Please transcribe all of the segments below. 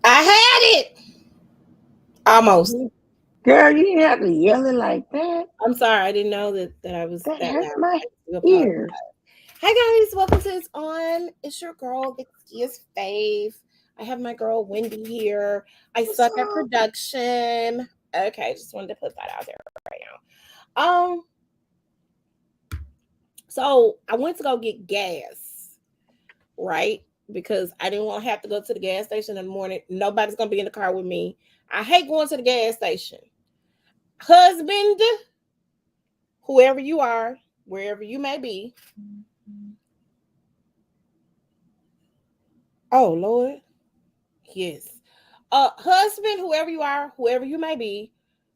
I had it almost. Girl, you didn't have to yell it like that. I'm sorry, I didn't know that I was That that hurt loud. my I do apologize. ears. Hi guys, welcome to It's On. It's your girl, Vickia's Fave. I have my girl Wendy here. I What's suck at up? production. Okay, just wanted to put that out there right now. So I went to go get gas, right? Because I didn't want to have to go to the gas station in the morning. Nobody's gonna be in the car with me. I hate going to the gas station. Husband, whoever you are, wherever you may be. Oh Lord. Yes. Husband, whoever you are, whoever you may be,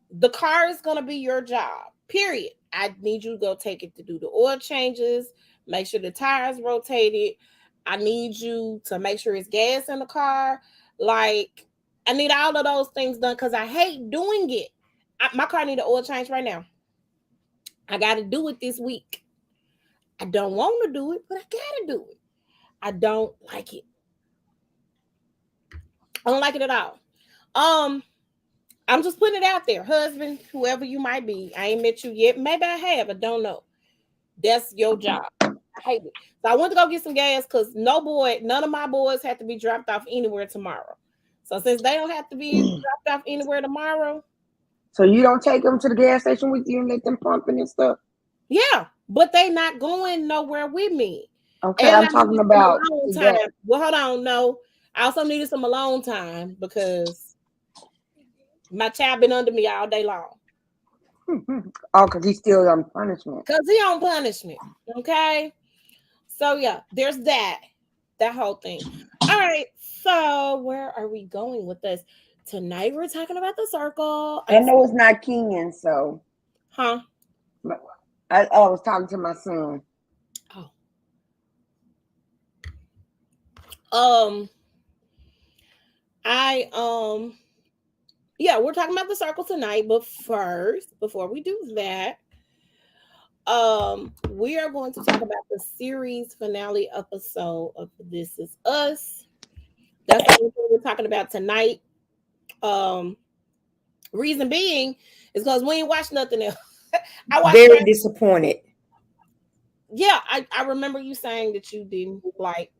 the car is gonna be your job. Period. I need you to go take it to do the oil changes, make sure the tires rotated. I need you to make sure it's gas in the car. Like, I need all of those things done because I hate doing it. My car need an oil change right now. I got to do it this week. I don't want to do it, but I gotta do it. I don't like it. I don't like it at all. Um, I'm just putting it out there, husband, whoever you might be. I ain't met you yet. Maybe I have. I don't know. That's your job. I hate it. So I went to go get some gas because none of my boys have to be dropped off anywhere tomorrow. So since they don't have to be dropped off anywhere tomorrow, So you don't take them to the gas station with you and let them pumping and stuff? yeah, but they not going nowhere with me. Okay, And I'm I talking needed some about alone today. time. Well, hold on, no. I also needed some alone time because my child been under me all day long. Oh, because he's still on punishment. Cause he on punishment. Okay. So yeah, there's that whole thing. All right. So where are we going with this? Tonight we're talking about the circle. I know it's not Kenyan, so Huh? I was talking to my son. Oh. Um. I Yeah, we're talking about the circle tonight, but first, before we do that, we are going to talk about the series finale episode of This Is Us. That's the only thing we're talking about tonight. Um, reason being is because we ain't watched nothing else. I watched Very disappointed. Yeah, I remember you saying that you didn't like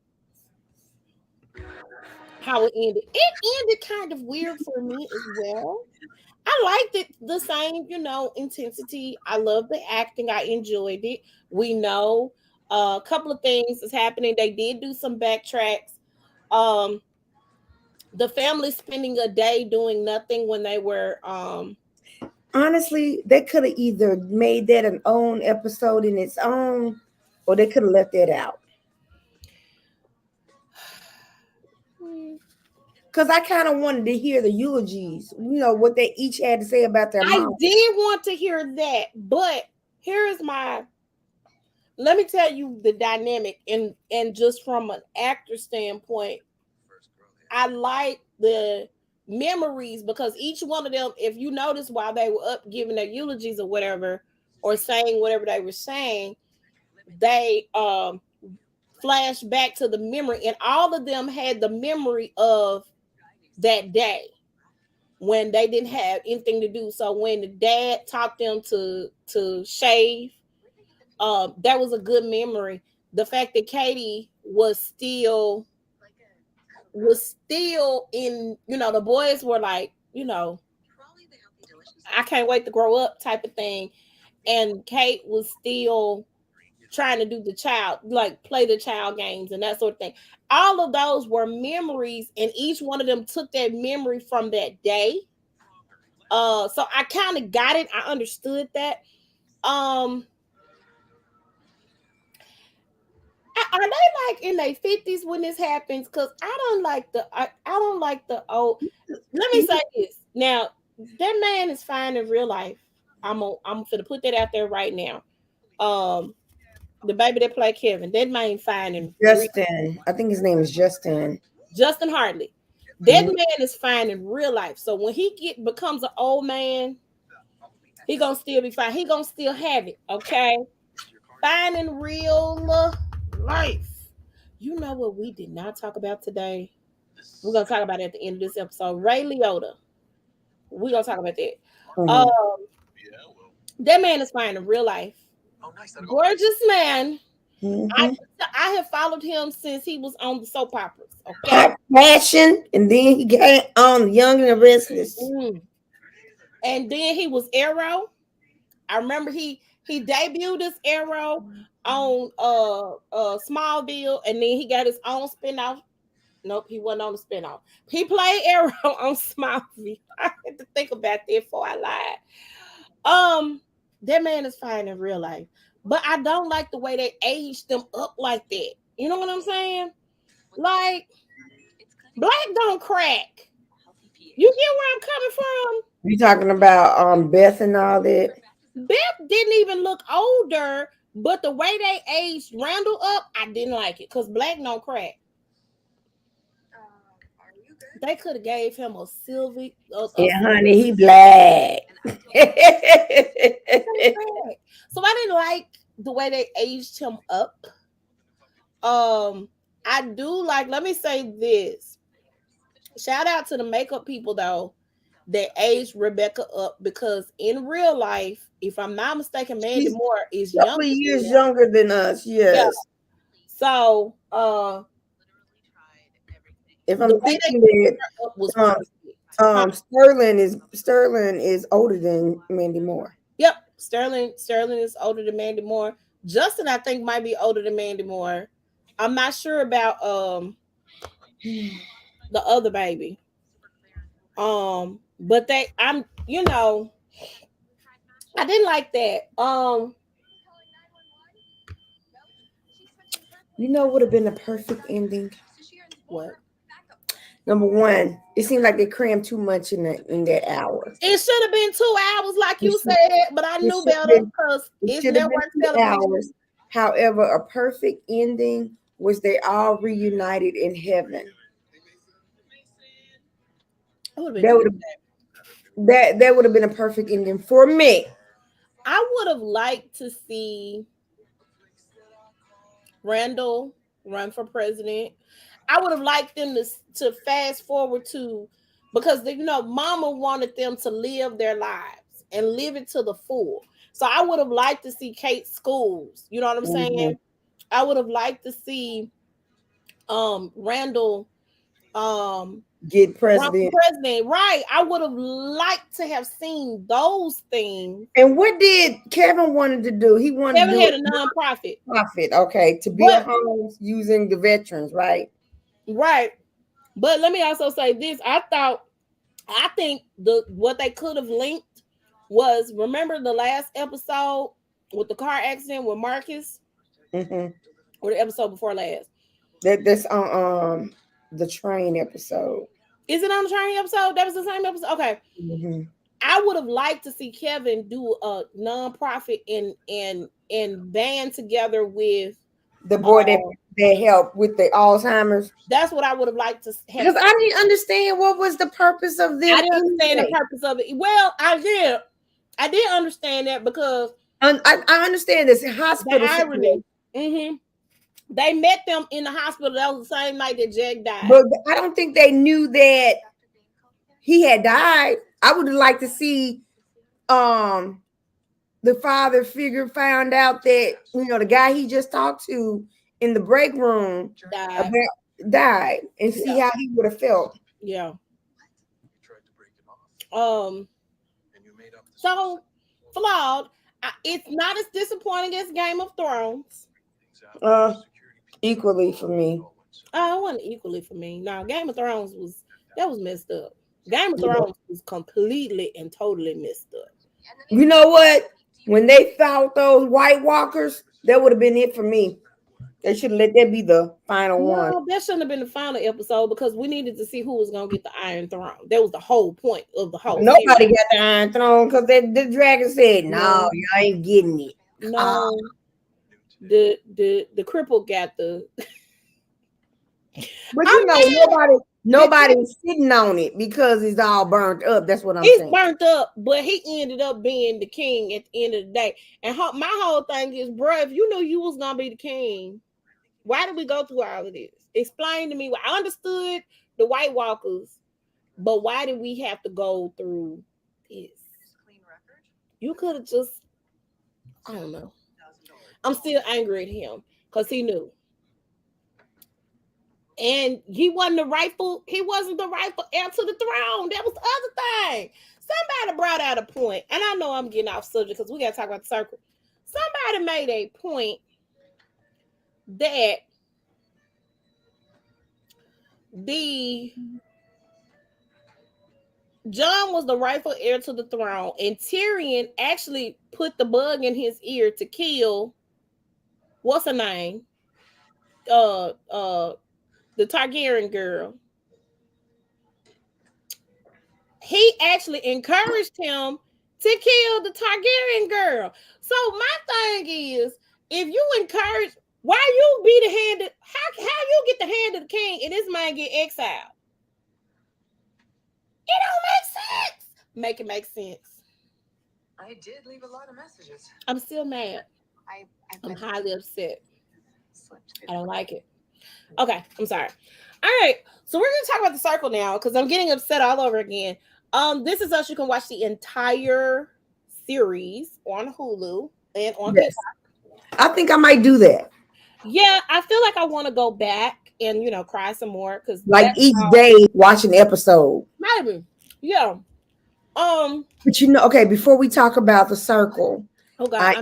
how it ended. It ended kind of weird for me as well. I liked it the same, intensity. I love the acting. I enjoyed it. We know a couple of things is happening. They did do some backtracks. Um, the family spending a day doing nothing when they were Honestly, they could have either made that an own episode in its own, or they could have left that out. Because I kind of wanted to hear the eulogies, what they each had to say about their I mom. did want to hear that, but here is my let me tell you the dynamic and just from an actor standpoint, I like the memories because each one of them, if you notice while they were up giving their eulogies or whatever, or saying whatever they were saying, they flash back to the memory, and all of them had the memory of that day when they didn't have anything to do. So when the dad taught them to shave, that was a good memory. The fact that Katie was still in, the boys were like, I can't wait to grow up type of thing. And Kate was still trying to do the child, like play the child games and that sort of thing. All of those were memories, and each one of them took that memory from that day. So I kind of got it. I understood that. Um, are they like in their 50s when this happens? Because I don't like the old. Let me say this now. That man is fine in real life. I'm gonna put that out there right now. Um, the baby that played Kevin, that man fine in real. Justin, I think his name is Justin. Justin Hartley, that Mhm. man is fine in real life. So when becomes an old man, he gonna still be fine. He gonna still have it. Okay, fine in real life. You know what we did not talk about today? We're gonna talk about it at the end of this episode. Ray Liotta. We're gonna talk about that. Mhm. That man is fine in real life. Gorgeous man. Mhm. I have followed him since he was on the soap operas. Okay. Hot Passion, and then he got on Young and the Restless. And then he was Arrow. I remember he debuted as Arrow on Smallville, and then he got his own spinoff. Nope, he wasn't on the spinoff. He played Arrow on Smallville. I had to think about that before I lied. That man is fine in real life, but I don't like the way they aged them up like that. You know what I'm saying? Like, black don't crack. You get where I'm coming from? You talking about Beth and all that? Beth didn't even look older, but the way they aged Randall up, I didn't like it because black don't crack. They could have gave him a silver. Yeah, honey, he black. So I didn't like the way they aged him up. I do like. Let me say this. Shout out to the makeup people though that aged Rebecca up, because in real life, if I'm not mistaken, Mandy Moore is a couple years younger than us. Yes. Yeah. So if I'm thinking that Sterling is older than Mandy Moore. Yep, Sterling is older than Mandy Moore. Justin, I think, might be older than Mandy Moore. I'm not sure about the other baby. But I didn't like that. You know what would have been a perfect ending? What? Number one, it seemed like they crammed too much in that hour. It should have been 2 hours, like you said, but I knew better because it's network television. However, a perfect ending was they all reunited in heaven. That would have been a perfect ending for me. I would have liked to see Randall run for president. I would have liked them to fast forward to, because Mama wanted them to live their lives and live it to the full. So I would have liked to see Kate Schools. You know what I'm saying? I would have liked to see Randall get president. Right. I would have liked to have seen those things. And what did Kevin wanted to do? He wanted Kevin had a nonprofit. Okay, to build homes using the veterans, right? Right. But let me also say this. I think what they could have linked was, remember the last episode with the car accident with Marcus? Or the episode before last? That's on the train episode. Is it on the train episode? That was the same episode? Okay. I would have liked to see Kevin do a nonprofit and band together with the boy that helped with the Alzheimer's. That's what I would have liked to have. Because I didn't understand what was the purpose of this. I didn't understand the purpose of it. Well, I did understand that, because I understand this hospital. The irony. They met them in the hospital. That was the same night that Jack died. But I don't think they knew that he had died. I would have liked to see the father figure found out that the guy he just talked to in the break room died and see how he would have felt. Yeah. So flawed. It's not as disappointing as Game of Thrones. Equally for me. It wasn't equally for me. No, Game of Thrones was messed up. Game of Thrones was completely and totally messed up. You know what? When they fought those White Walkers, that would have been it for me. They should let that be the final one. No, that shouldn't have been the final episode, because we needed to see who was going to get the Iron Throne. That was the whole point of the whole Nobody got the Iron Throne, because the dragon said, no, you ain't getting it. No. The cripple got the... But nobody's sitting on it because it's all burnt up. That's what I'm saying. It's burnt up, but he ended up being the king at the end of the day. And my whole thing is, bro, if you knew you was going to be the king, why did we go through all of this? Explain to me. I understood the White Walkers, but why did we have to go through this? You could have just, I don't know. I'm still angry at him because he knew. And he wasn't the rightful heir to the throne. That was the other thing. Somebody brought out a point, and I know I'm getting off subject because we got to talk about the circle. Somebody made a point that John was the rightful heir to the throne, and Tyrion actually put the bug in his ear to kill what's her name? The Targaryen girl. He actually encouraged him to kill the Targaryen girl. So my thing is, if you encourage, why you be the hand of, how you get the hand of the king and this man get exiled? It don't make sense. Make it make sense. I did leave a lot of messages. I'm still mad. I'm highly upset. I don't like it. Okay, I'm sorry. All right, so we're gonna talk about the circle now because I'm getting upset all over again. This Is Us. You can watch the entire series on Hulu and on Yes. I think I might do that. Yeah, I feel like I want to go back and cry some more because Like each day watch an episode. Maybe. Yeah. But okay, before we talk about the circle, oh God,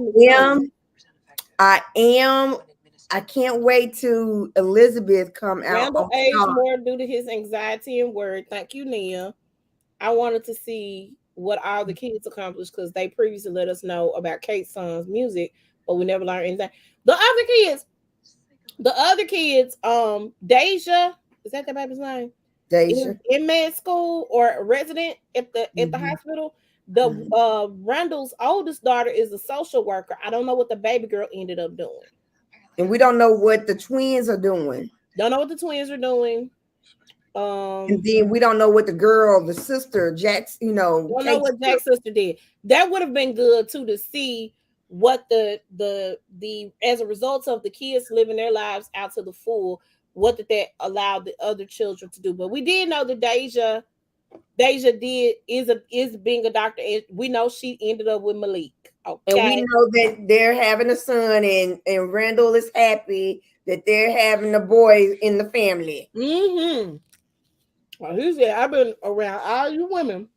I can't wait to Elizabeth come out. Randall aged more due to his anxiety and worry. Thank you, Nia. I wanted to see what all the kids accomplished because they previously let us know about Kate's son's music, but we never learned anything. The other kids, Deja, is that the baby's name? Deja. In med school or a resident at the hospital. The Randall's oldest daughter is a social worker. I don't know what the baby girl ended up doing. And we don't know what the twins are doing. Don't know what the twins are doing. And then we don't know what the sister, Jack's, don't know what Jack's sister did. That would have been good too to see what the as a result of the kids living their lives out to the full, what did that allow the other children to do? But we did know that Deja is being a doctor, and we know she ended up with Malik. Okay. And we know that they're having a son, and Randall is happy that they're having a boy in the family. Mm-hmm. Well, he said, I've been around all you women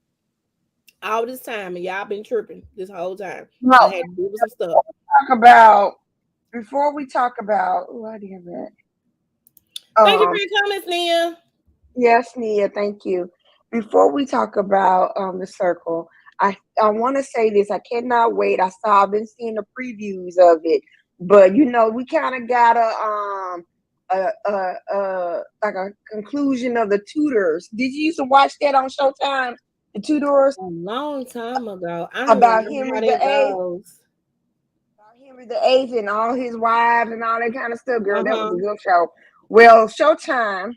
all this time, and y'all been tripping this whole time. No, I had to do some stuff. Before we talk about, I didn't have that. Thank you for your comments, Nia. Yes, Nia, thank you. Before we talk about the circle, I want to say this. I cannot wait. I've been seeing the previews of it, but we kind of got like a conclusion of the Tudors. Did you used to watch that on Showtime? The Tudors? A long time ago. About Henry VIII. About Henry VIII and all his wives and all that kind of stuff. Girl, that was a good show. Well, Showtime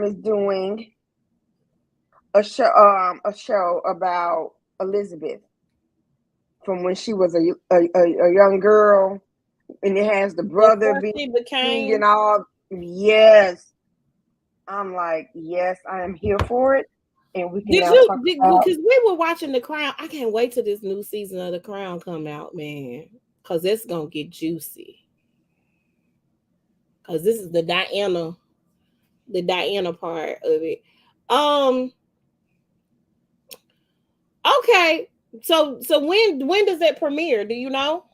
is doing a show about Elizabeth from when she was a young girl, and it has the brother being and all. Yes, I'm like, yes, I am here for it, and we can. Because we were watching The Crown. I can't wait till this new season of The Crown come out, man, because it's gonna get juicy. Because this is the Diana part of it. Okay, so when does that premiere? Do you know?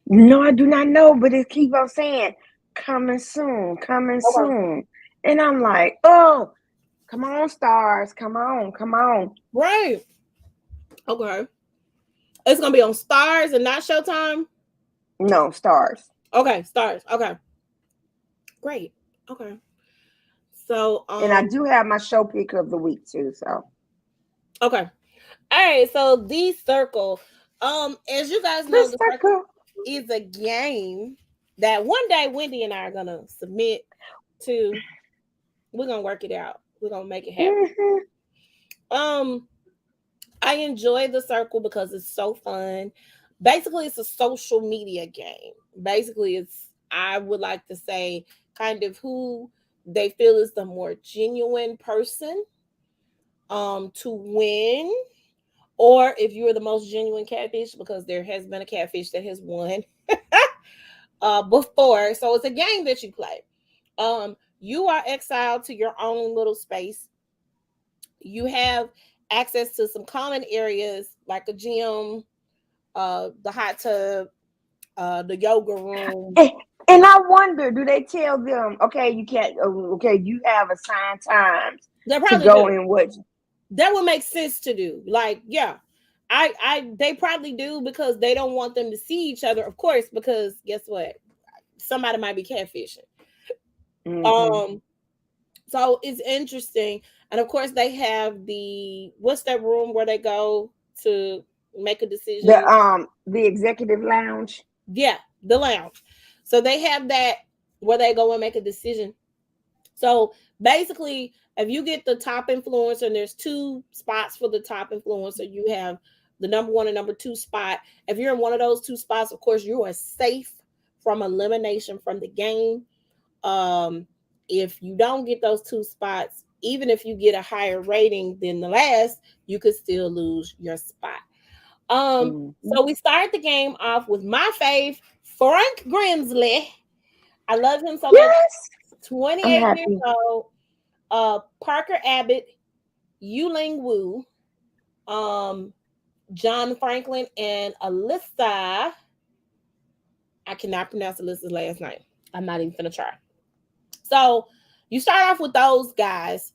No, I do not know, but it keep on saying coming soon, soon, and I'm like, oh, come on, Stars, come on, right? Okay, it's gonna be on Stars and not Showtime. No, Stars. Okay, Stars. Okay, great. Okay. So and I do have my show pick of the week too. So okay. All right. So The Circle. As you guys know, The Circle is a game that one day Wendy and I are gonna submit to. We're gonna work it out. We're gonna make it happen. Mm-hmm. I enjoy The Circle because it's so fun. Basically, it's a social media game. Basically, I would like to say kind of who they feel is the more genuine person to win, or if you're the most genuine catfish, because there has been a catfish that has won before. So it's a game that you play. You are exiled to your own little space. You have access to some common areas like a gym, the hot tub, the yoga room. And I wonder, do they tell them, okay, you can't, okay, you have assigned times They to probably go do. in what? That would make sense to do. Like, yeah, they probably do, because they don't want them to see each other, of course, because guess what? Somebody might be catfishing. Mm-hmm. So it's interesting. And of course, they have what's that room where they go to make a decision? The executive lounge. Yeah, the lounge. So they have that where they go and make a decision. So basically, if you get the top influencer, and there's 2 spots for the top influencer, you have the number 1 and number 2 spot. If you're in one of those 2 spots, of course, you are safe from elimination from the game. If you don't get those 2 spots, even if you get a higher rating than the last, you could still lose your spot. So we start the game off with my fave, Frank Grimsley. I love him so much. 28 years old. Parker Abbott, Yuling Wu, John Franklin, and Alyssa. I cannot pronounce Alyssa's last name. I'm not even gonna try. So you start off with those guys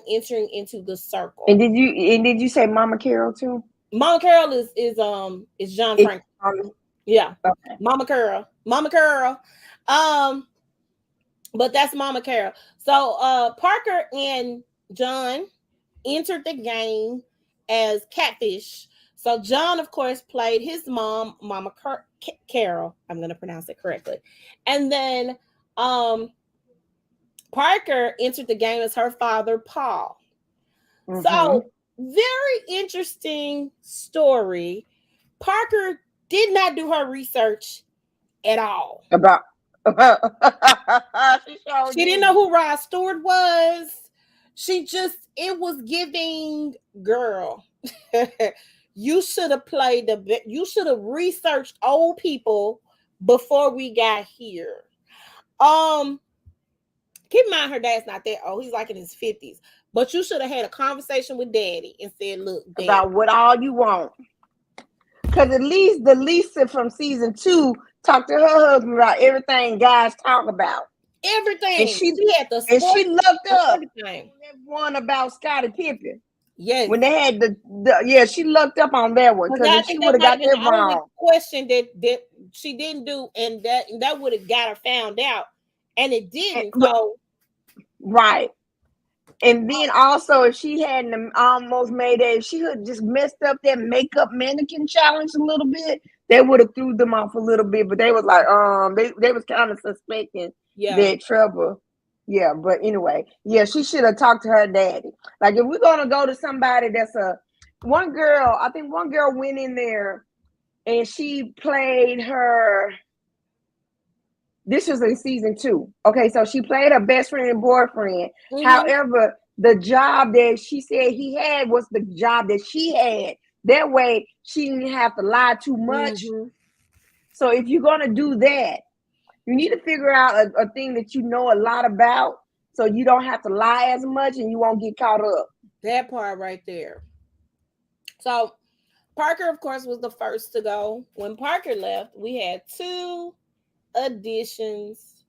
entering into the circle. And did you say Mama Carol too? Mama Carol is John Franklin. Yeah. Okay. Mama Carol. But that's Mama Carol. So Parker and John entered the game as catfish. So John, of course, played his mom, Mama Carol. I'm going to pronounce it correctly. And then Parker entered the game as her father, Paul. Mm-hmm. So very interesting story. Parker did not do her research at all. She didn't know who Rod Stewart was. It was giving, girl. You should have researched old people before we got here. Keep in mind, her dad's not that old. He's like in his 50s. But you should have had a conversation with Daddy and said, look, Daddy, about what all you want. Because at least the Lisa from season 2 talked to her husband about everything guys talk about. Everything. And she looked up that one about Scottie Pippen. Yes. When they had she looked up on that one, because she would have got that wrong. Question that she didn't do, and that would have got her found out, and it didn't. Right. And then also, if she hadn't almost made it, if she had just messed up that makeup mannequin challenge a little bit, they would have threw them off a little bit. But they was like, they was kind of suspecting that trouble. Yeah, but anyway, she should have talked to her daddy. Like, if we're gonna go to somebody that's one girl went in there and she played her. This was in season 2. Okay, so she played her best friend and boyfriend. Mm-hmm. However, the job that she said he had was the job that she had. That way, she didn't have to lie too much. Mm-hmm. So if you're going to do that, you need to figure out a thing that you know a lot about, so you don't have to lie as much and you won't get caught up. That part right there. So Parker, of course, was the first to go. When Parker left, we had 2 additions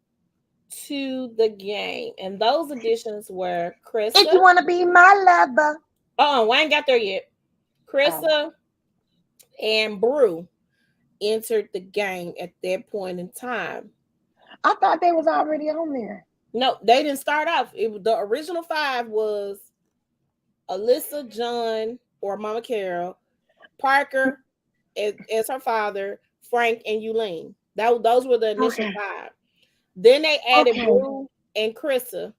to the game, and those additions were Krista. If you want to be my lover. I ain't got there yet. Krista and Brew entered the game at that point in time. I thought they was already on there. No, they didn't start off. The original 5 was Alyssa, John, or Mama Carol, Parker as her father, Frank, and Yuling. Those were the initial 5. Then they added Brew and Krista.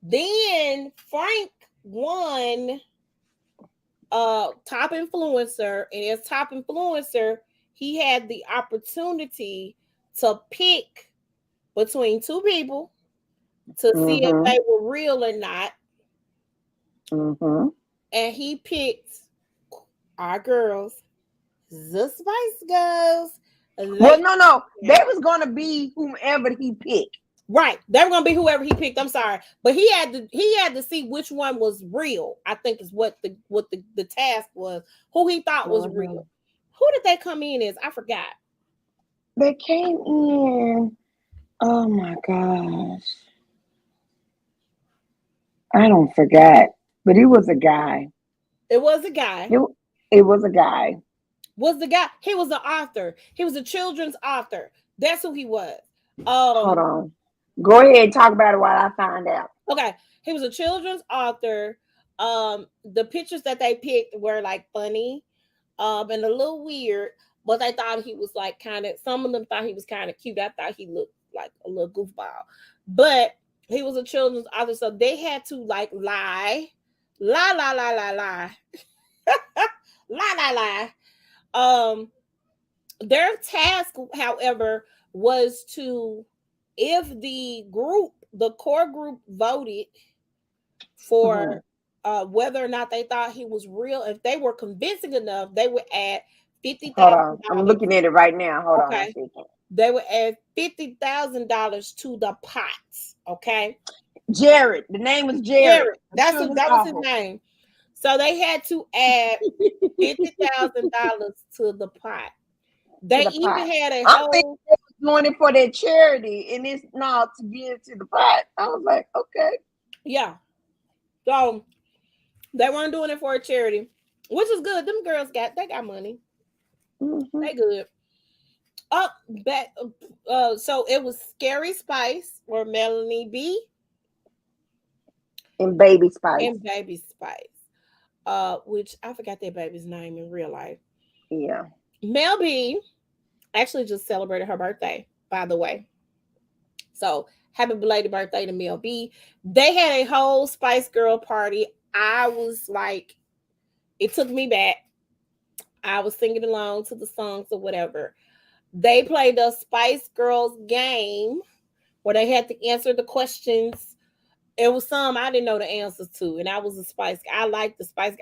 Then Frank won top influencer, and as top influencer, he had the opportunity to pick between 2 people to see if Mhm. they were real or not. Mhm. And he picked our girls, the Spice Girls. Well, no. They was gonna be whomever he picked. Right. They were gonna be whoever he picked. I'm sorry. But he had to see which one was real, I think is what the task was. Who he thought was Mhm. real. Who did they come in as? I forgot. They came in. Oh my gosh. I don't forget. But he was a guy. It was a guy. It was a guy. Was the guy. He was an author. He was a children's author. That's who he was. Hold on. Go ahead and talk about it while I find out. Okay. He was a children's author. The pictures that they picked were like funny, and a little weird, but they thought he was like kind of, some of them thought he was kind of cute. I thought he looked like a little goofball. But he was a children's author, so they had to like lie. Lie. lie. Their task, however, was to, if the core group voted for whether or not they thought he was real, if they were convincing enough, they would add $50,000. Hold on. I'm looking at it right now. Hold on a second. They would add $50,000 to the pot. Okay. Jared. The name was Jared. That was his name. So they had to add $50,000 to the pot. They even had a whole. They was doing it for their charity, and it's not to give to the pot. I was like, okay. Yeah. So they weren't doing it for a charity, which is good. Them girls got money. Mm-hmm. They good. So it was Scary Spice or Melanie B. And Baby Spice. Which I forgot their baby's name in real life. Yeah. Mel B actually just celebrated her birthday, by the way. So happy belated birthday to Mel B. They had a whole Spice Girl party. I was like, it took me back. I was singing along to the songs or whatever. They played the Spice Girls game where they had to answer the questions. It was some I didn't know the answers to, and I was a Spice. I liked the Spice.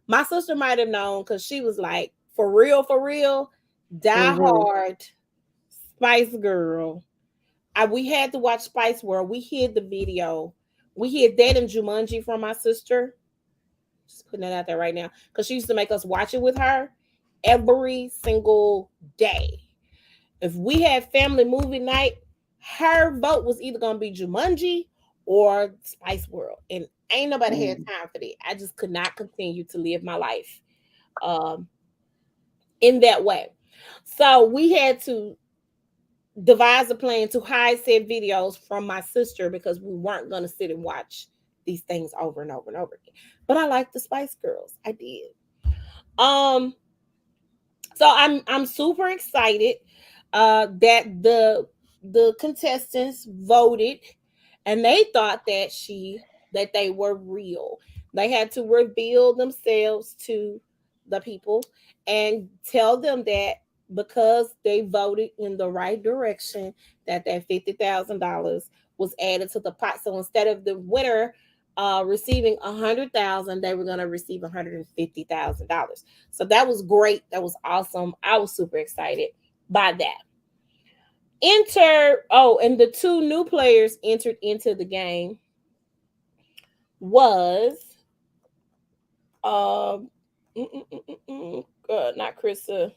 My sister might have known because she was like, for real, die hard Spice Girl. We had to watch Spice World. We hid the video. We hid that and Jumanji from my sister. Just putting that out there right now, because she used to make us watch it with her every single day. If we had family movie night, her vote was either going to be Jumanji or Spice World. And ain't nobody had time for that. I just could not continue to live my life in that way. So we had to devise a plan to hide said videos from my sister because we weren't going to sit and watch these things over and over and over again. But I liked the Spice Girls. I did. So I'm super excited that the contestants voted and they thought that they were real. They had to reveal themselves to the people and tell them that because they voted in the right direction, that $50,000 was added to the pot. So instead of the winner receiving $100,000, they were going to receive $150,000. So that was great. That was awesome. I was super excited by that. And the two new players entered into the game was not Krista.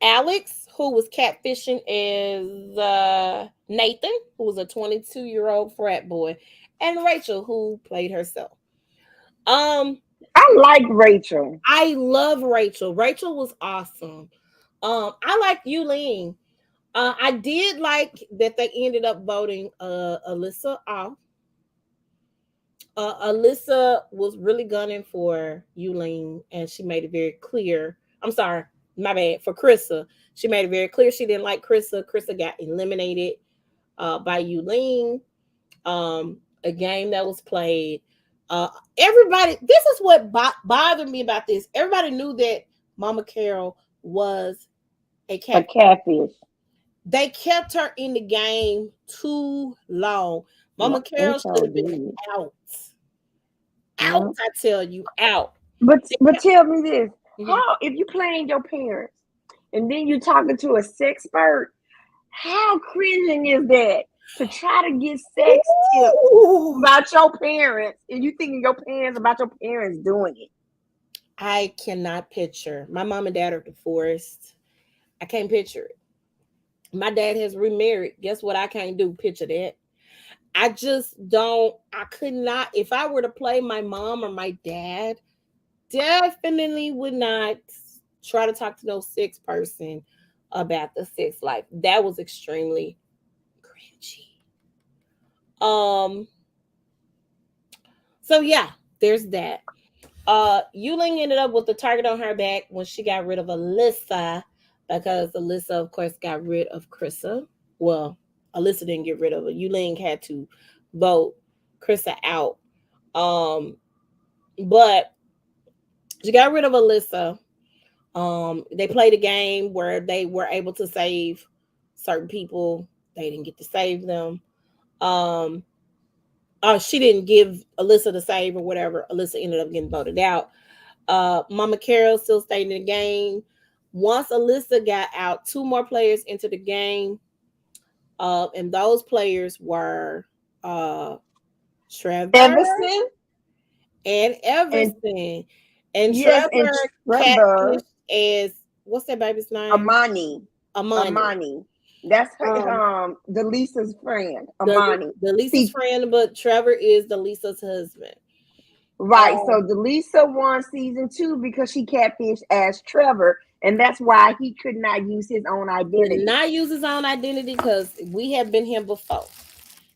Alex, who was catfishing as Nathan, who was a 22-year-old frat boy, and Rachel, who played herself. I like Rachel. I love Rachel. Rachel was awesome. I like Yulene. I did like that they ended up voting Alyssa off. Alyssa was really gunning for Yulene, and she made it very clear. I'm sorry, my bad, for Krista. She made it very clear she didn't like Krista. Krista got eliminated by Yulene. A game that was played. Everybody, this is what bothered me about this. Everybody knew that Mama Carol was a catfish. They kept her in the game too long. Mama They Carol sure should have been did. out. Yeah. Out, I tell you, out. But tell me this: Mhm. how if you playing your parents and then you talking to a sexpert, how cringing is that to try to get sex tips Ooh. about your parents and you thinking your parents about your parents doing it? I cannot picture. My mom and dad are divorced. I can't picture it. My dad has remarried. Guess what? I can't do. Picture that. I just don't. I could not. If I were to play my mom or my dad, definitely would not try to talk to no sex person about the sex life. That was extremely cringy. So yeah, there's that. Yuling ended up with the target on her back when she got rid of Alyssa, because Alyssa, of course, got rid of Krista. Well, Alyssa didn't get rid of her. Yuling had to vote Krista out. But she got rid of Alyssa. They played a game where they were able to save certain people. They didn't get to save them. She didn't give Alyssa the save or whatever. Alyssa ended up getting voted out. Mama Carol still stayed in the game. Once Alyssa got out, 2 more players into the game. And those players were Trevor Everson and Everson. And yes, and Trevor Trevor catfished as, what's that baby's name? Amani. Amani. That's her, the Lisa's friend, Amani. The Lisa's friend, but Trevor is the Lisa's husband. Right. So the Lisa won season 2 because she catfished as Trevor, and that's why he could not use his own identity. Did not use his own identity because we have been here before.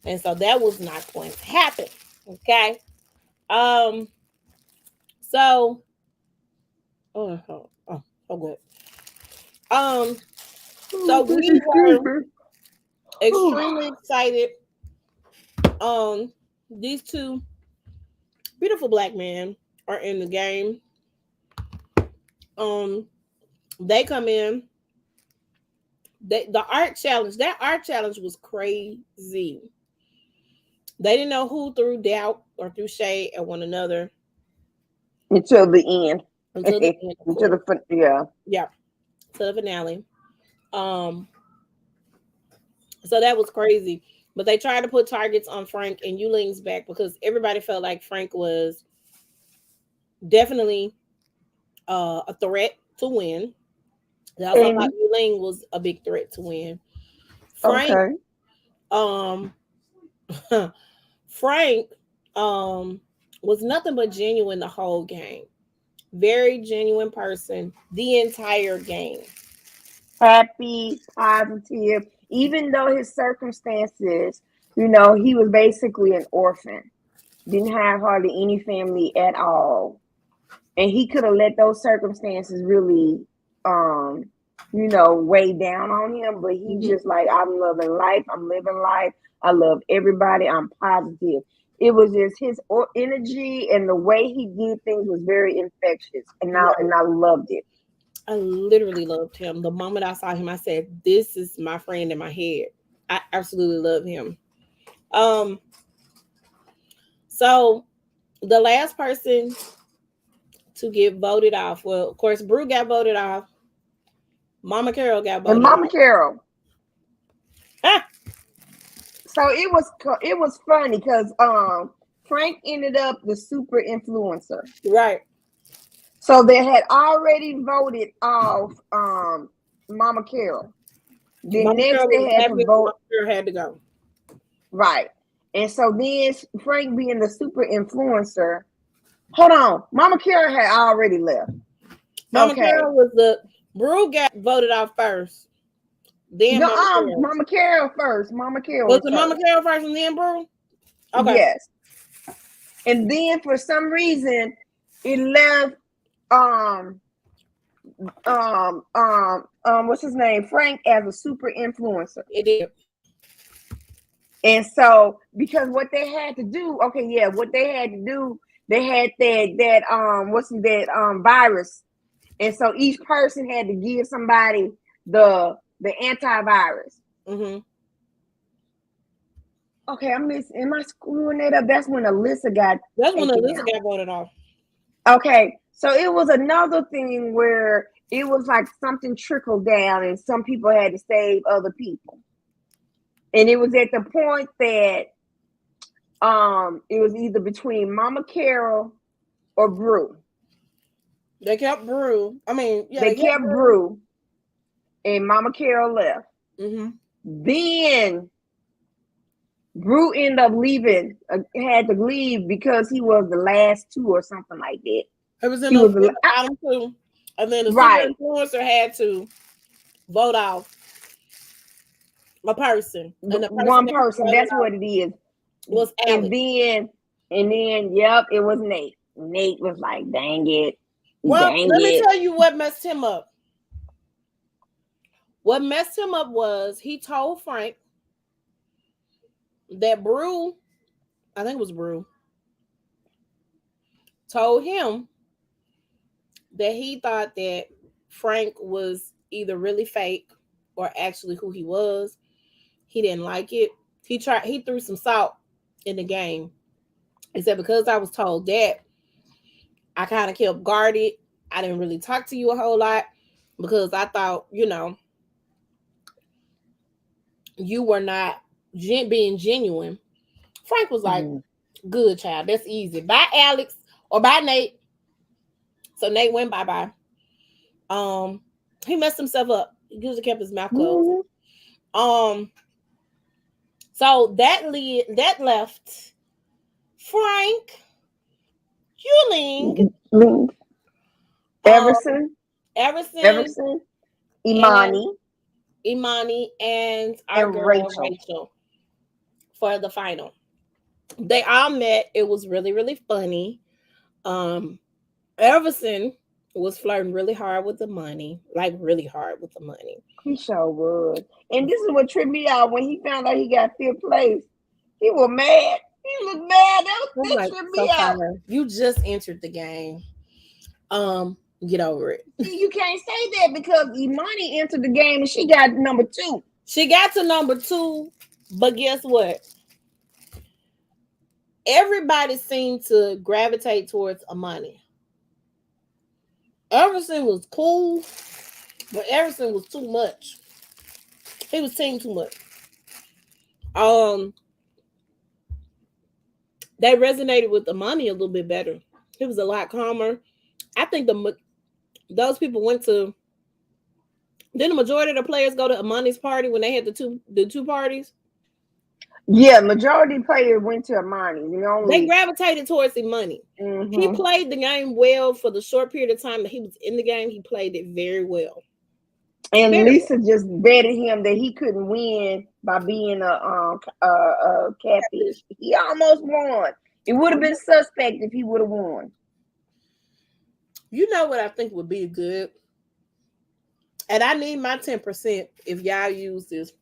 And so that was not going to happen. Okay. So good. So we were extremely excited. These 2 beautiful black men are in the game. They come in. That art challenge was crazy. They didn't know who threw doubt or threw shade at one another until the end. Until the end. Until the to the finale. So that was crazy. But they tried to put targets on Frank and Yuling's back because everybody felt like Frank was definitely a threat to win. They also thought Yuling was a big threat to win. Frank, Frank was nothing but genuine the whole game. Very genuine person the entire game. Happy, positive, even though his circumstances, he was basically an orphan, didn't have hardly any family at all, and he could have let those circumstances really weigh down on him, but he just like, I'm loving life, I'm living life, I love everybody, I'm positive. It was just his energy and the way he did things was very infectious, and I loved it. I literally loved him. The moment I saw him, I said, this is my friend in my head. I absolutely love him. So the last person to get voted off, well, of course, Brew got voted off. Mama Carol got voted off. Mama Carol. So it was funny because Frank ended up the super influencer. Right. So they had already voted off Mama Carol. The next they had to vote. Had to go. Right. And so then Frank being the super influencer. Hold on. Mama Carol had already left. Mama Carol was Brew got voted off first. Then Mama Carol first. Mama Carol was Mama Carol first and then Brew? Okay. Yes. And then for some reason it left what's his name? Frank as a super influencer. It did. And so because what they had to do, they had that virus. And so each person had to give somebody the antivirus. Mm-hmm. Okay, am I screwing that up? That's when Alyssa got That's when taken Alyssa out. got voted off. Okay, so it was another thing where it was like something trickled down, and some people had to save other people, and it was at the point that it was either between Mama Carol or Brew. They kept Brew. I mean, yeah, They kept Brew, and Mama Carol left. Mm-hmm. Then Brew ended up leaving, had to leave because he was the last two or something like that. It was in He was the bottom two, and then the right. super influencer had to vote off a person, and the One person. That's what it is. Was Alex. And then, yep, it was Nate. Nate was like, "Dang it, well, dang let it." me tell you what messed him up. What messed him up was he told Frank that Brew, I think it was Brew, told him that he thought that Frank was either really fake or actually who he was. He didn't like it. He threw some salt in the game. He said, because I was told that, I kind of kept guarded. I didn't really talk to you a whole lot because I thought, you were not being genuine. Frank was like, good child, that's easy. Bye, Alex, or bye, Nate. So Nate went bye-bye. He messed himself up. He usually kept his mouth closed. So that left Frank, Yuling, Everson, Imani, and our girl Rachel for the final. They all met. It was really, really funny. Everson was flirting really hard with the money, like really hard with the money. He sure was. And this is what tripped me out when he found out he got fifth place. He was mad. He looked mad. That tripped me out. You just entered the game. Get over it. You can't say that because Imani entered the game and she got number 2. She got to number 2, but guess what? Everybody seemed to gravitate towards Imani. Everson was cool, but Everson was too much. He was saying too much. They resonated with Imani a little bit better. He was a lot calmer. I think those people went to. Didn't the majority of the players go to Imani's party when they had the two parties? Yeah, majority of players went to Imani. They gravitated towards Imani. Mm-hmm. He played the game well for the short period of time that he was in the game. He played it very well. And Lisa just betted him that he couldn't win by being a catfish. He almost won. It would have been suspect if he would have won. You know what I think would be good? And I need my 10% if y'all use this.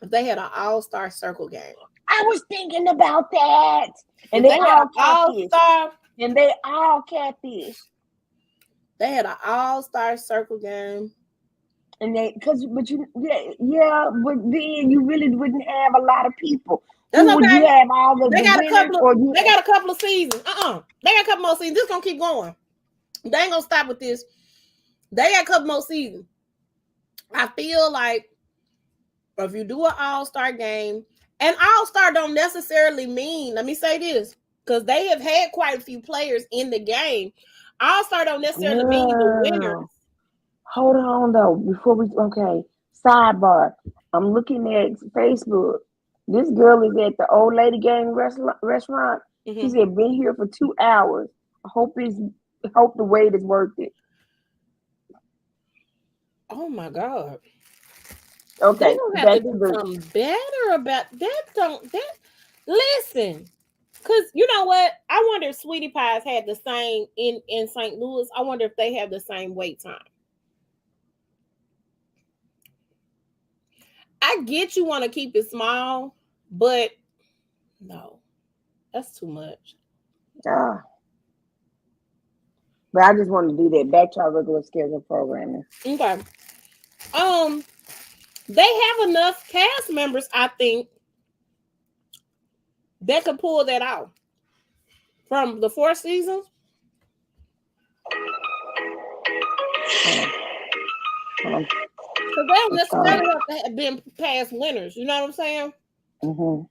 If they had an all-star circle game. I was thinking about that. And they had an all-star. And they all catfish. They had an all-star circle game. And but then you really wouldn't have a lot of people. That's okay. Would you have all the they got a couple of seasons. They got a couple more seasons. This is gonna keep going. They ain't gonna stop with this. They got a couple more seasons. I feel like if you do an all-star game, and all-star don't necessarily mean, let me say this, because they have had quite a few players in the game. All-star don't necessarily mean the winners. Hold on though, sidebar. I'm looking at Facebook. This girl is at the Old Lady Gang restaurant. Mm-hmm. She said, been here for 2 hours. I hope the wait is worth it. Oh my God. Okay. They don't have to do something better about that. Listen. Because you know what? I wonder if Sweetie Pies had the same in St. Louis. I wonder if they have the same wait time. I get you want to keep it small, but no, that's too much. But I just want to do that. Back to our regular schedule programming. Okay. They have enough cast members, I think, that could pull that out from the 4 seasons. Because they don't necessarily have to have been past winners. You know what I'm saying? Mm-hmm.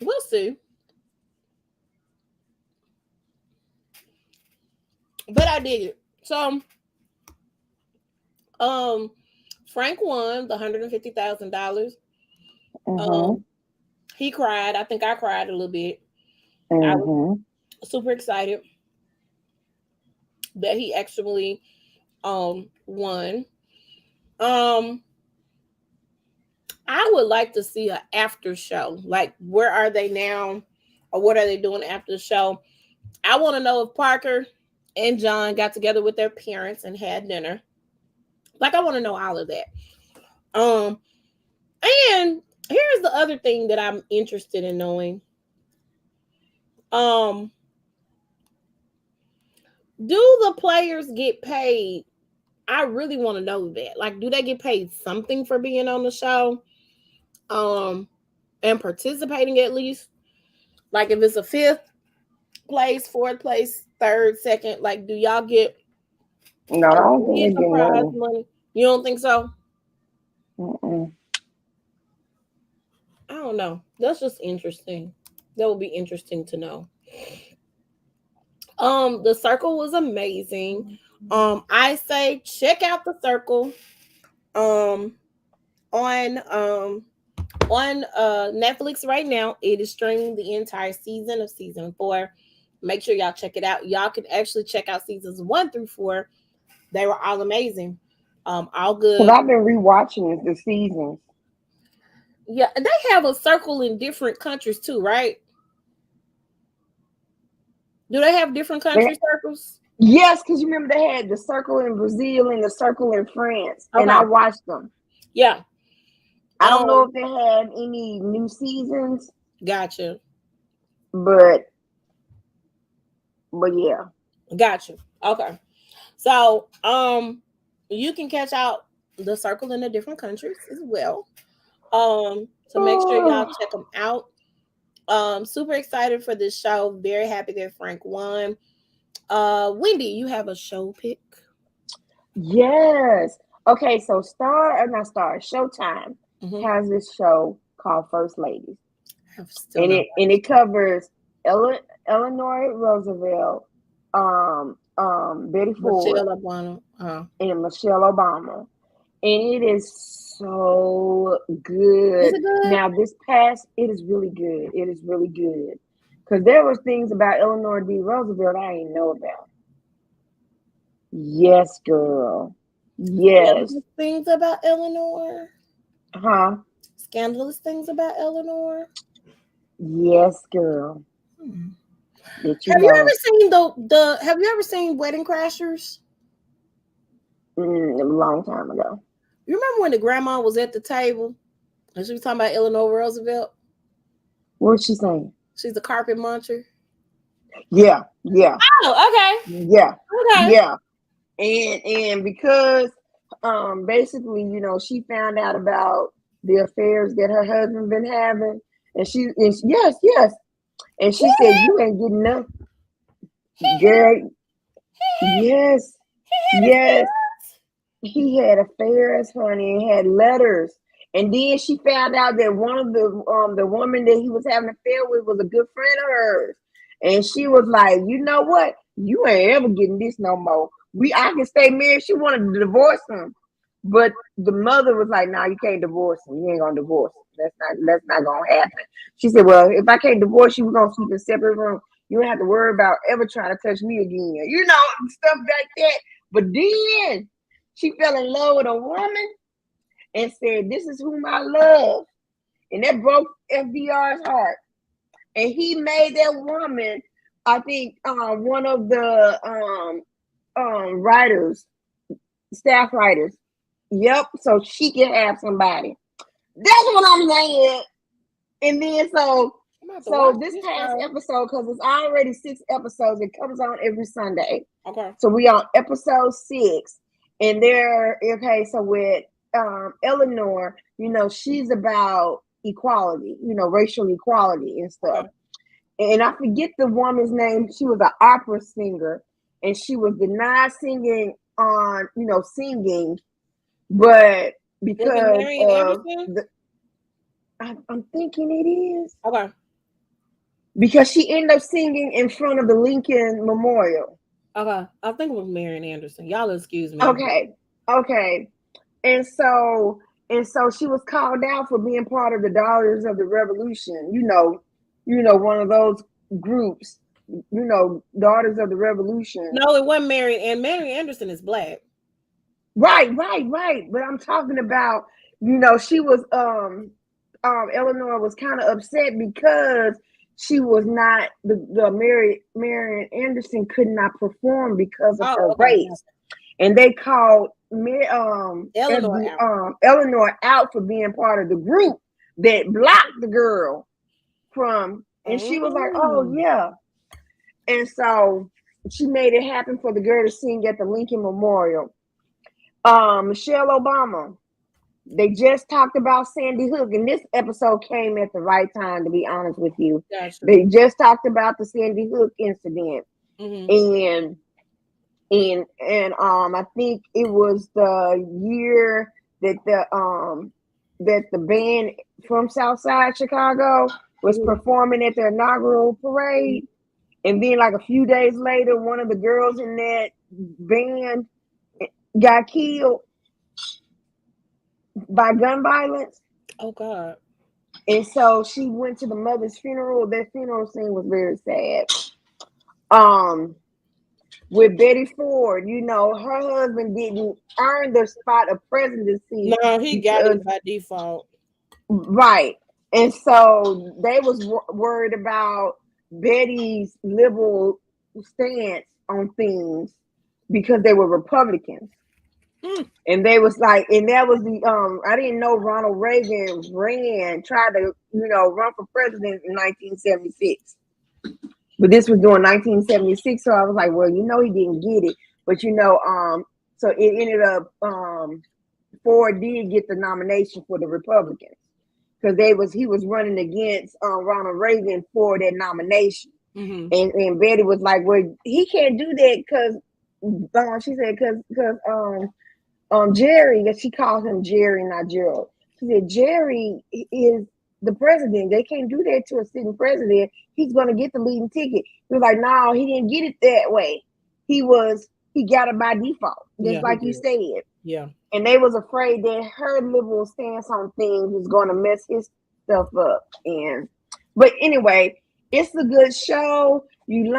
We'll see. But I did it. So, Frank won the $150,000. Mm-hmm. He cried. I think I cried a little bit. Mm-hmm. I was super excited that he actually won. I would like to see an after show. Like, where are they now, or what are they doing after the show? I want to know if Parker and John got together with their parents and had dinner. Like, I want to know all of that. And here's the other thing that I'm interested in knowing. Do the players get paid? I really want to know that. Like, do they get paid something for being on the show? And participating at least? Like, if it's a 5th place, 4th place, 3rd, 2nd, like, do y'all get No, I don't think they get prize money. money? You don't think so? Mm-mm. I don't know. That's just interesting. That would be interesting to know. The Circle was amazing. I say check out The Circle. On Netflix right now. It is streaming the entire season of season 4. Make sure y'all check it out. Y'all can actually check out seasons 1 through 4. They were all amazing. All good. Because I've been rewatching the seasons. Yeah, they have a circle in different countries too, right? Do they have different country circles? Yes, because you remember they had the circle in Brazil and the circle in France, Okay. and I watched them. Yeah. I don't know if they had any new seasons. Gotcha. But yeah. Gotcha. Okay. So, you can catch out The Circle in the different countries as well. So make sure y'all check them out. Super excited for this show. Very happy that Frank won. Wendy, you have a show pick? Yes. Okay, so Showtime has this show called First Ladies. And it covers Eleanor Roosevelt, Betty Ford, and Michelle Obama. And it is so good. Is it good? Now, it is really good. It is really good. Because there was things about Eleanor D. Roosevelt I didn't know about. Yes, girl. Yes. Things about Eleanor? Huh? Scandalous things about Eleanor? Yes, girl. Have you ever seen have you ever seen Wedding Crashers? A long time ago. You remember when the grandma was at the table and she was talking about Eleanor Roosevelt? What's she saying? She's a carpet muncher. Yeah. Oh, okay. Yeah. Okay. Yeah. And because basically, she found out about the affairs that her husband been having, and yes. And she said, "You ain't getting enough, girl." Yes. He had affairs, honey, and had letters. And then she found out that one of the woman that he was having an affair with was a good friend of hers. And she was like, "You know what? You ain't ever getting this no more. I can stay married." She wanted to divorce him. But the mother was like, "No, you can't divorce him. You ain't gonna divorce him. That's not gonna happen." She said, "Well, if I can't divorce you, we're gonna sleep in separate rooms. You don't have to worry about ever trying to touch me again." Stuff like that. But then she fell in love with a woman and said, "This is whom I love." And that broke FDR's heart. And he made that woman, I think, one of the writers, staff writers. Yep, so she can have somebody. That's what I'm saying. And then so this past episode, because it's already 6 episodes, it comes on every Sunday. Okay. So we on episode 6, and so with Eleanor, she's about equality, racial equality and stuff. And I forget the woman's name. She was an opera singer, and she was denied singing on, singing, but because Marian Anderson? I'm thinking it is. Okay. Because she ended up singing in front of the Lincoln Memorial. Okay. I think it was Marian Anderson. Y'all excuse me. Okay. And so she was called out for being part of the Daughters of the Revolution. One of those groups. Daughters of the Revolution. No, it wasn't Marian, and Marian Anderson is black. Right. But I'm talking about, she was Eleanor was kind of upset because she was not the Marian Anderson could not perform because of her race, and they called Eleanor out for being part of the group that blocked the girl from, and she was like, "Oh yeah," and so she made it happen for the girl to sing at the Lincoln Memorial. Michelle Obama. They just talked about Sandy Hook, and this episode came at the right time, to be honest with you. They just talked about the Sandy Hook incident, and I think it was the year that the band from Southside Chicago was performing at their inaugural parade, and then like a few days later, one of the girls in that band got killed by gun violence. Oh God. And so she went to the mother's funeral. That funeral scene was very sad. With Betty Ford, her husband didn't earn the spot of presidency. No, he got it by default. Right. And so they was worried about Betty's liberal stance on things because they were Republicans. And they was like, and that was I didn't know Ronald Reagan tried to, run for president in 1976. But this was during 1976. So I was like, well, he didn't get it. But, so it ended up, Ford did get the nomination for the Republicans because he was running against Ronald Reagan for that nomination. And Betty was like, well, he can't do that because, she said, because Jerry, that she calls him Jerry, not Gerald. She said Jerry is the president. They can't do that to a sitting president. He's going to get the leading ticket. He was like, no, he didn't get it that way. He got it by default, just like you said. Yeah. And they was afraid that her liberal stance on things was going to mess his stuff up. But anyway, it's a good show. You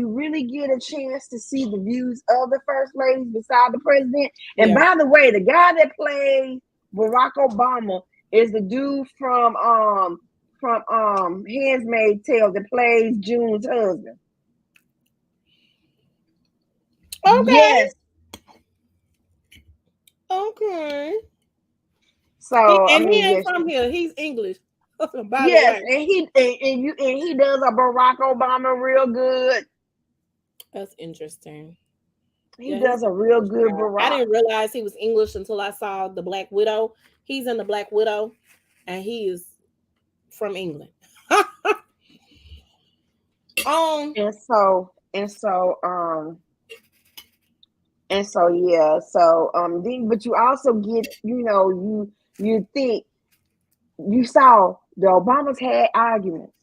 really get a chance to see the views of the first lady beside the president. And by the way, the guy that played Barack Obama is the dude from Handmaid's Tale that plays June's husband. Okay. Yes. Okay. So he ain't from here. He's English. Yes, and he does a Barack Obama real good. That's interesting. He does a real good Barack. I didn't realize he was English until I saw the Black Widow. He's in the Black Widow, and he is from England. But you also get, you think you saw the Obamas had arguments.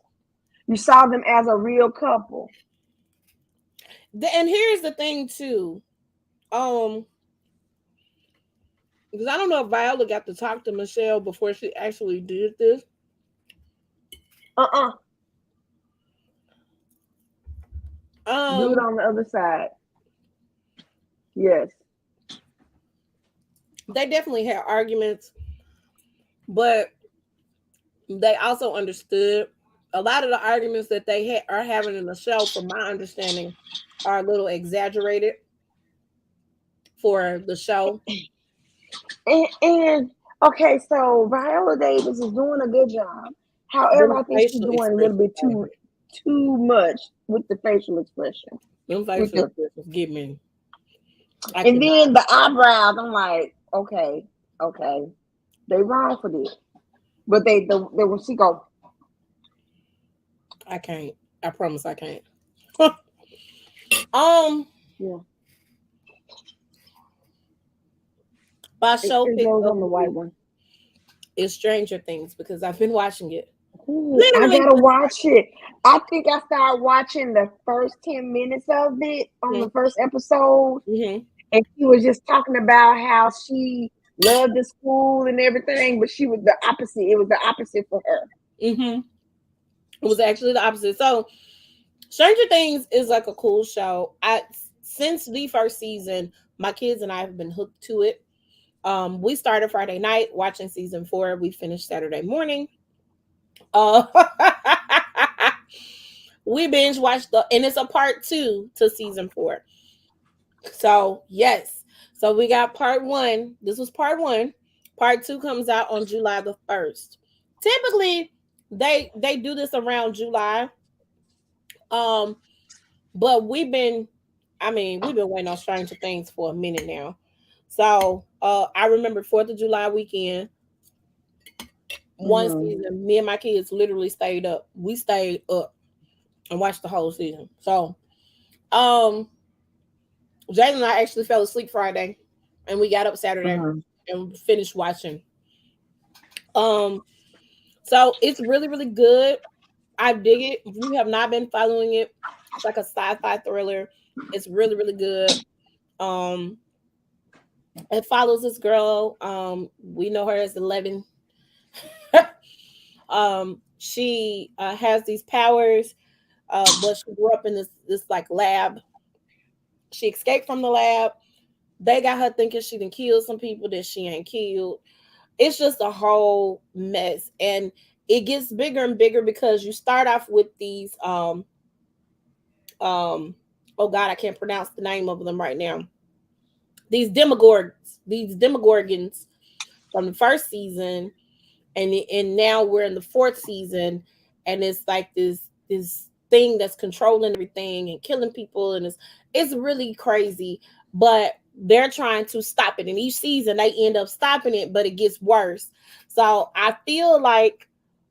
You saw them as a real couple. And here's the thing too, because I don't know if Viola got to talk to Michelle before she actually did this. Do it on the other side. Yes. They definitely had arguments, but they also understood a lot of the arguments that they are having in the show, from my understanding, are a little exaggerated for the show. And okay, so Viola Davis is doing a good job. However, I think she's doing a little bit too much with the facial expression. Them facial expressions get me. And then the eyebrows, I'm like, okay. Okay, they wrong for this, but they when she go, I can't. I promise I can't. um, yeah, my show it pick goes of on the the white week one. is Stranger Things because I've been watching it. Ooh, I Literally. gotta watch it. I think I started watching the first 10 minutes of it on the first episode, Mm-hmm. and she was just talking about how she loved the school and everything, but she was the opposite. It was the opposite for her. Mm-hmm. It was actually the opposite. So Stranger Things is like a cool show. Since the first season, my kids and I have been hooked to it. We started Friday night watching season 4. We finished Saturday morning. Uh, we binge watched and it's a part 2 to season 4. So yes, so we got part 1. This was part 1. Part 2 comes out on July the 1st. Typically, they do this around July. Um, but we've been waiting on Stranger Things for a minute now. So I remember 4th of July weekend, one Mhm. season, me and my kids literally stayed up. We stayed up and watched the whole season. So um Jalen and I actually fell asleep Friday and we got up Saturday Mhm. and finished watching. Um so it's really, really good. I dig it. If you have not been following it, it's like a sci-fi thriller. It's really, really good. Um it follows this girl. We know her as 11. She has these powers, but she grew up in this like lab. She escaped from the lab. They got her thinking she done killed some people that she ain't killed. It's just a whole mess, and it gets bigger and bigger because you start off with these um oh god, I can't pronounce the name of them right now. These demogorgons from the first season, and now we're in the 4th season, and it's like this thing that's controlling everything and killing people, and it's really crazy. But they're trying to stop it, and each season they end up stopping it, but it gets worse. So I feel like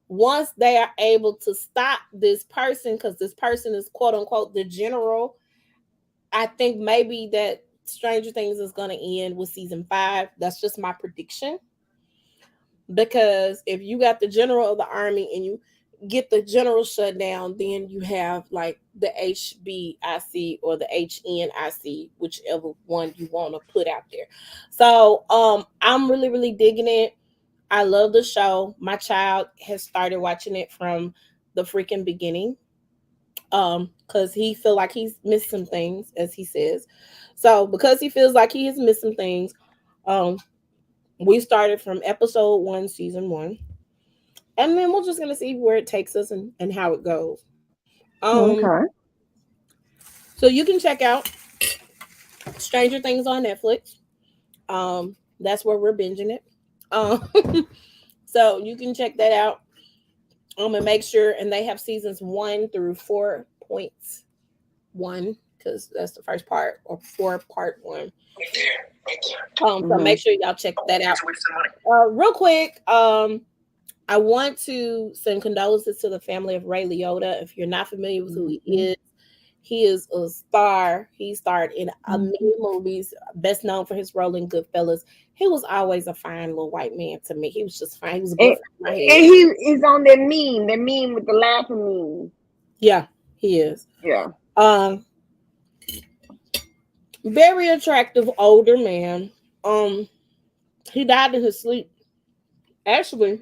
once they are able to stop this person, because this person is quote unquote the general, I think maybe that Stranger Things is going to end with season 5. That's just my prediction, because if you got the general of the army and you get the general shut down, then you have like the HBIC or the HNIC, whichever one you want to put out there. So I'm really, really digging it. I love the show. My child has started watching it from the freaking beginning, because he feel like he's missed some things, as he says. So because he feels like he has missed some things, um we started from episode 1, season 1, and then we're just gonna see where it takes us and how it goes. Okay. So you can check out Stranger Things on Netflix. That's where we're binging it. Um, so you can check that out. And make sure, and they have seasons 1 through 4.1, because that's the first part, or 4 part 1. So Mhm. make sure y'all check that out. Real quick, I want to send condolences to the family of Ray Liotta. If you're not familiar with who Mhm. he is a star. He starred in a Mhm. many movies, best known for his role in Goodfellas. He was always a fine little white man to me. He was just fine. He was a And, butterfly in my and head. he is on that meme with the laughing meme. Yeah, he is. Yeah. Um, very attractive older man. He died in his sleep. Actually,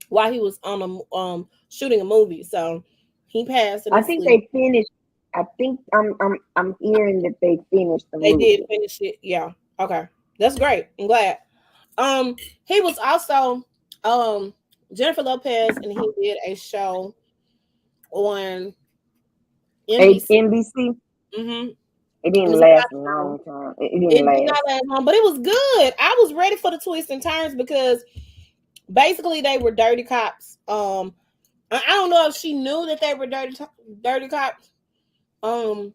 while he was on shooting a movie. So he passed in I his think sleep. they finished. I think I'm hearing that they finished the They did movie. finish it. Yeah. Okay. That's great. I'm glad. He was also um Jennifer Lopez, and he did a show on NBC. NBC. Mm-hmm. It It didn't was a last a show. long time. It didn't It did not last. last long, but it was good. I was ready for the twists and turns because basically they were dirty cops. I don't know if she knew that they were dirty cops. Um,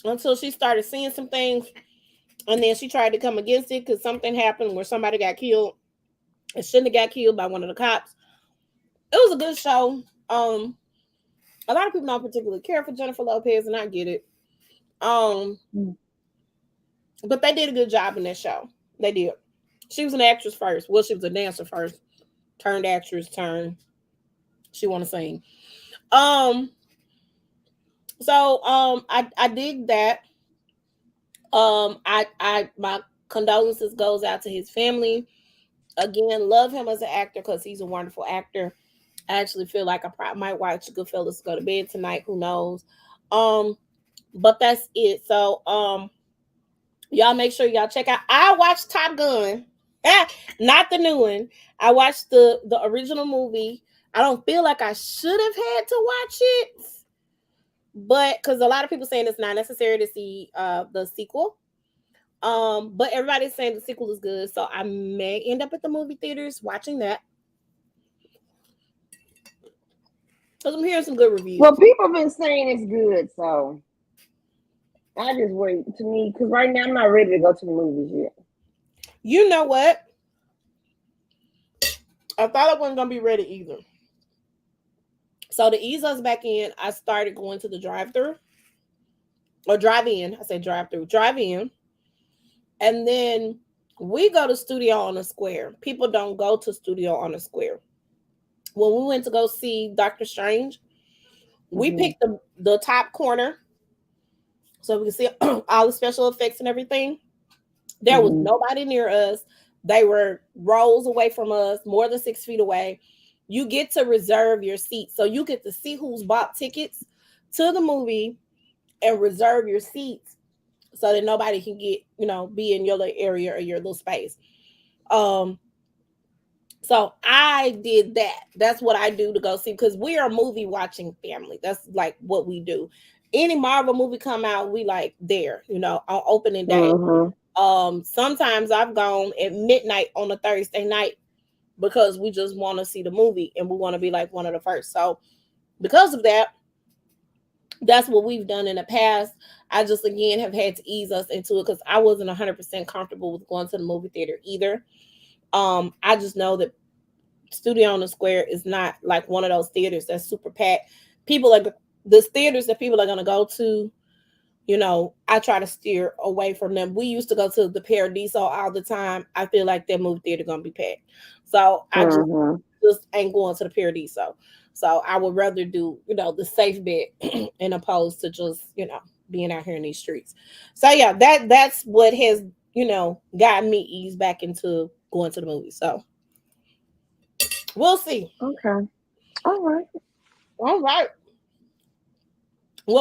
until she started seeing some things. And then she tried to come against it because something happened where somebody got killed. It shouldn't have got killed by one of the cops. It was a good show. A lot of people don't particularly care for Jennifer Lopez, and I get it. But they did a good job in that show. They did. She was an actress first. Well, she was a dancer first. Turned actress, she want to sing. So I dig that. My condolences goes out to his family. Again, love him as an actor because he's a wonderful actor. I actually feel like I might watch Goodfellas to go to bed tonight. Who knows? But that's it. So y'all make sure y'all check out. I watched Top Gun, not the new one. I watched the original movie. I don't feel like I should have had to watch it, but because a lot of people saying it's not necessary to see the sequel. But everybody's saying the sequel is good, so I may end up at the movie theaters watching that. Because I'm hearing some good reviews. Well, people have been saying it's good, so I just wait to me because right now I'm not ready to go to the movies yet. You know what? I thought I wasn't gonna be ready either. So to ease us back in, I started going to the drive-thru or drive-in. I say drive-thru, drive-in, and then we go to Studio on the Square. People don't go to Studio on the Square. When we went to go see Doctor Strange, we picked the top corner so we can see all the special effects and everything. There was nobody near us. They were rows away from us, more than 6 feet away. You get to reserve your seat. So you get to see who's bought tickets to the movie and reserve your seats so that nobody can get, be in your little area or your little space. So I did that. That's what I do to go see, because we are a movie watching family. That's like what we do. Any Marvel movie come out, we like there, on opening day. Sometimes I've gone at midnight on a Thursday night because we just want to see the movie and we want to be like one of the first. So because of that, that's what we've done in the past. I just, again, have had to ease us into it because I wasn't 100% comfortable with going to the movie theater either. I just know that Studio on the Square is not like one of those theaters that's super packed. The theaters that people are going to go to, I try to steer away from them. We used to go to the Paradiso all the time. I feel like that movie theater going to be packed. So I just ain't going to the Paradiso. So I would rather do, the safe bet and opposed to just, being out here in these streets. So yeah, that's what has, got me eased back into going to the movies. So we'll see. Okay. All right. Well,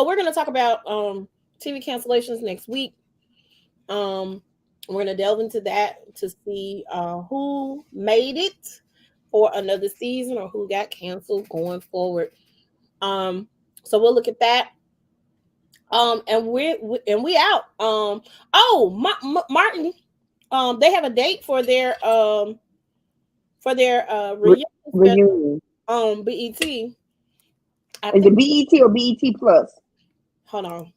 we're going to talk about TV cancellations next week. We're going to delve into that to see who made it for another season or who got canceled going forward. So we'll look at that. And we out. Martin. They have a date for their reunion on BET. Is it BET or BET Plus? Hold on.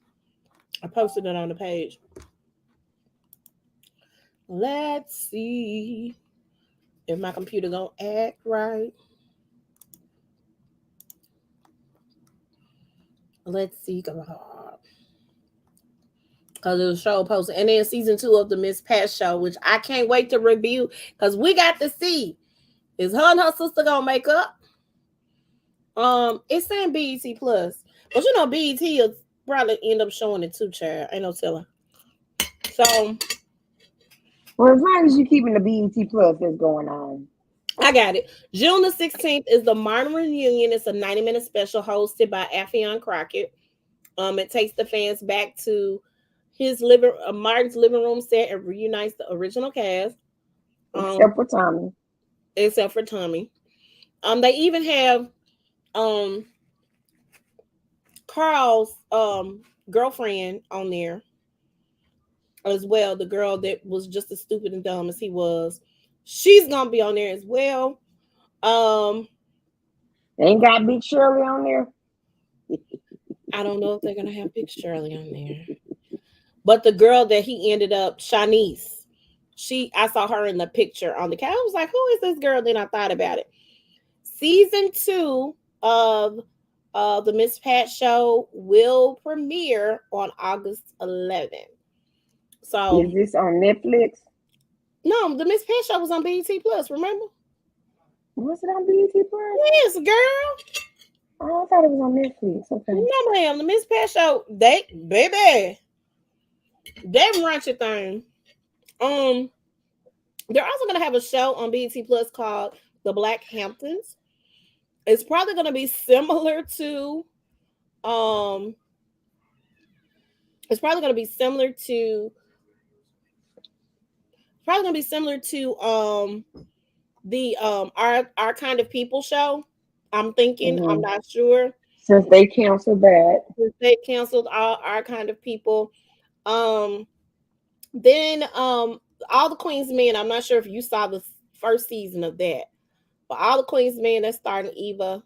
I posted it on the page. Let's see if my computer gonna act right. Let's see. Come on. Because it was show posted. And then season 2 of the Miss Pat show, which I can't wait to review because we got to see. Is her and her sister gonna make up? It's saying BET Plus. But BET will probably end up showing it too, child. Ain't no telling. So, well, as long as you're keeping the BET Plus that's going on. I got it. June the 16th is the Martin reunion. It's a 90-minute special hosted by Affion Crockett. It takes the fans back to his Martin's living room set and reunites the original cast. Except for Tommy. They even have Carl's girlfriend on there as well. The girl that was just as stupid and dumb as he was. She's gonna be on there as well. Ain't got Big Shirley on there. I don't know if they're gonna have Big Shirley on there. But the girl that he ended up, Shanice, I saw her in the picture on the couch. I was like, who is this girl? Then I thought about it. Season 2 of the Miss Pat Show will premiere on August 11th. So Is this on Netflix? no, the Miss Pat Show was on BET Plus. Remember? Was it on BET Plus? Yes, girl. Oh, I thought it was on Netflix. Okay. No, ma'am. The Miss Pat Show, baby, that raunchy thing. They're also gonna have a show on BET Plus called The Black Hamptons. It's probably gonna be similar to, it's probably gonna be similar to, the Our Kind of People show. I'm thinking, I'm not sure. Since they canceled that. Since they canceled Our Kind of People. Then All the Queen's Men. I'm not sure if you saw the first season of that, but All the Queen's Men, that's starring Eva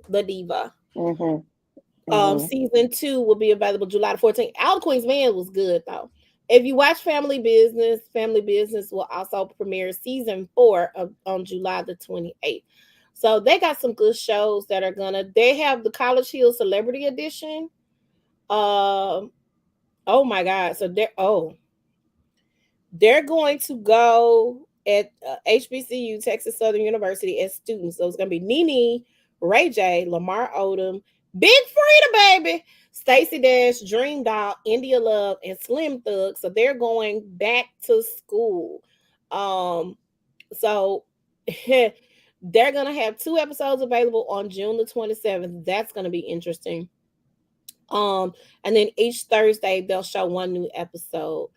the Diva. Season 2 will be available July the 14th. All the Queen's Men was good though. If you watch Family Business will also premiere season 4 on July the 28th. So they got some good shows that are they have the College Hill Celebrity Edition. Oh my God. So they're going to go at HBCU, Texas Southern University, as students. So it's going to be Nene, Ray J, Lamar Odom, Big Freedia, baby, Stacey Dash, Dream Doll, India Love, and Slim Thug. So they're going back to school. So they're going to have 2 episodes available on June the 27th. That's going to be interesting. And then each Thursday they'll show 1 new episode.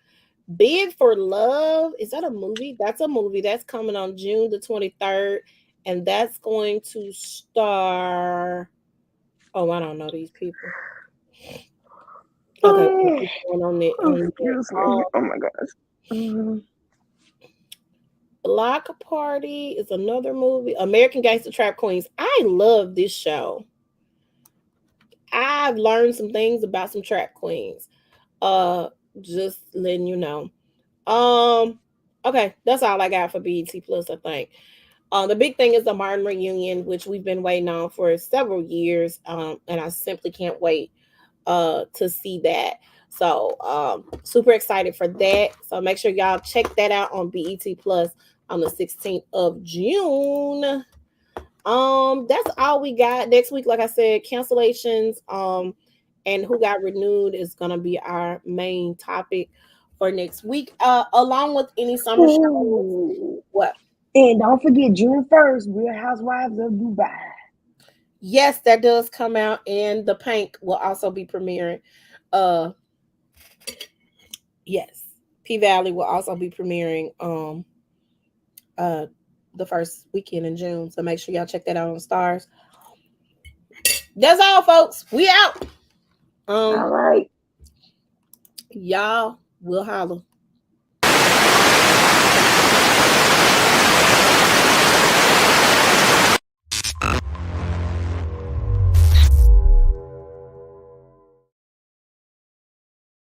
Bid for Love, is that a movie? That's a movie that's coming on June the 23rd, and that's going to star. Oh, I don't know these people. Okay, Excuse me. Oh my gosh. Block Party is another movie. American Gangster Trap Queens. I love this show. I've learned some things about some trap queens. Just letting you know. Okay, that's all I got for BET Plus, I think. The big thing is the Martin reunion, which we've been waiting on for several years. And I simply can't wait to see that. So super excited for that. So make sure y'all check that out on BET Plus on the 16th of June. That's all we got. Next week, like I said, cancellations and who got renewed is gonna be our main topic for next week, along with any summer shows. What? And don't forget June 1st, Real Housewives of Dubai. Yes, that does come out, and The Pink will also be premiering. Yes, P-Valley will also be premiering the first weekend in June. So make sure y'all check that out on Stars. That's all, folks. We out. All right. Y'all will holler.